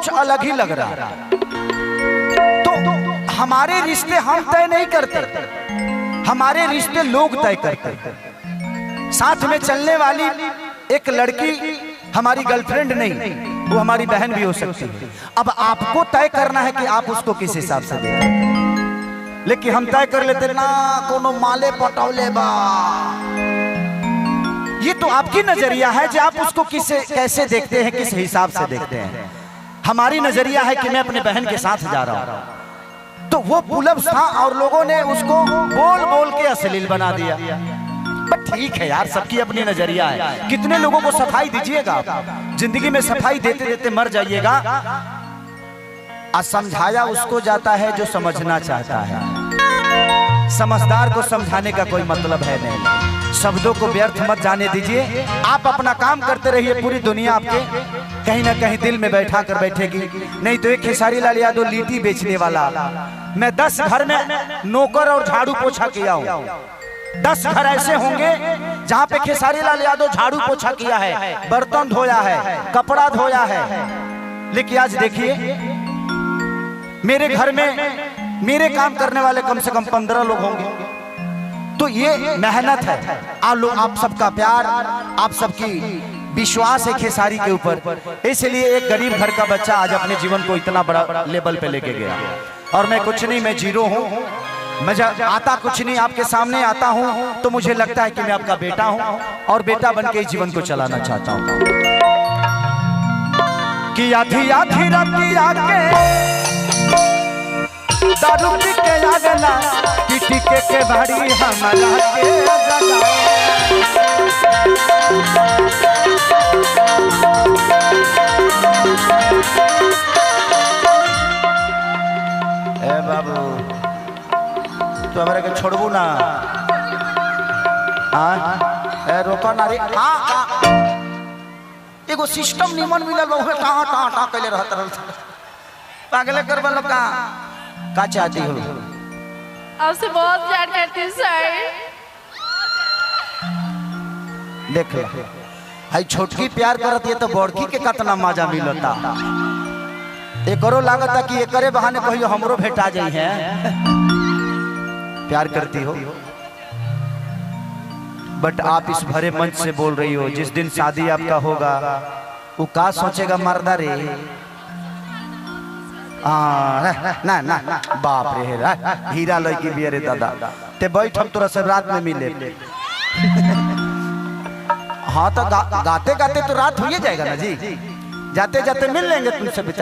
कुछ अलग ही लग रहा है। तो हमारे रिश्ते हम तय नहीं करते, हमारे रिश्ते लोग तय करते हैं। साथ में चलने वाली एक लड़की हमारी गर्लफ्रेंड नहीं, वो हमारी बहन भी हो सकती है। अब आपको तय करना है कि आप उसको किस हिसाब से देखें। लेकिन हम तय कर लेते ना कोनो माले पटौले बा, ये तो आपकी नजरिया है कि आप उसको कैसे देखते हैं, किस हिसाब से देखते हैं। हमारी नजरिया है कि मैं अपने बहन के साथ जा रहा हूं, तो वो पुलब था और लोगों ने उसको बोल बोल के अश्लील बना दिया। ठीक है यार, सबकी अपनी नजरिया है। कितने लोगों को सफाई दीजिएगा आप, जिंदगी में सफाई देते देते मर जाइएगा। समझाया उसको जाता है जो समझना चाहता है, समझदार को समझाने का कोई मतलब है नहीं। शब्दों को व्यर्थ मत जाने दीजिए, आप अपना काम करते रहिए। पूरी दुनिया आपके कहीं ना कहीं दिल में बैठा कर बैठेगी। नहीं तो एक खेसारी लाल यादव लीटी बेचने वाला, मैं 10 घर में नौकर और झाड़ू पोछा किया हूँ। 10 घर ऐसे होंगे जहाँ पे खेसारी लाल यादव झाड़ू पोछा किया है, बर्तन धोया है, कपड़ा धोया है। लेकिन आज देखिए मेरे घर में मेरे काम करने वाले कम से कम 15 लोग होंगे। तो ये मेहनत है, आप सबका प्यार, आप सबकी विश्वास है खेसारी के ऊपर। इसलिए एक गरीब घर का बच्चा आज अपने जीवन को इतना बड़ा लेवल पे लेके गया। और मैं कुछ नहीं, मैं जीरो हूँ, मैं आता कुछ नहीं, आपके सामने आता हूँ तो मुझे लगता है कि मैं आपका बेटा हूँ और बेटा बन के जीवन को चलाना चाहता हूँ। कि आधी आधी रतिया के दारू पी के आगला टिटी के भाड़ी हमारा के जगाए। ए बाबू तो हमारे के छोड़बू ना, रोका ना रे। एगो सिस्टम निमन मिलल बहु कहाँ कहाँ कैले रहता पागले कर वालों का चाहती हो? आपसे बहुत प्यार करती हूँ सर। देख लो भाई, छोटकी प्यार करत ये तो बड़की के कितना मजा मिलता। एकरो लागता कि एकरे बहाने कहियो हमरो भेटा जाई है। प्यार करती हो, बट आप इस भरे मंच से बोल रही हो, जिस दिन शादी आपका होगा वो का सोचेगा मर्दा रे। ना ना ना बाप रे, हीरा लड़की भी रे दादा, ते बैठ हम तोरा सब रात में मिले। हाँ तो गाते गाते तो रात हो ही जाएगा ना जी, जाते जाते मिल लेंगे तुमसे बेटा।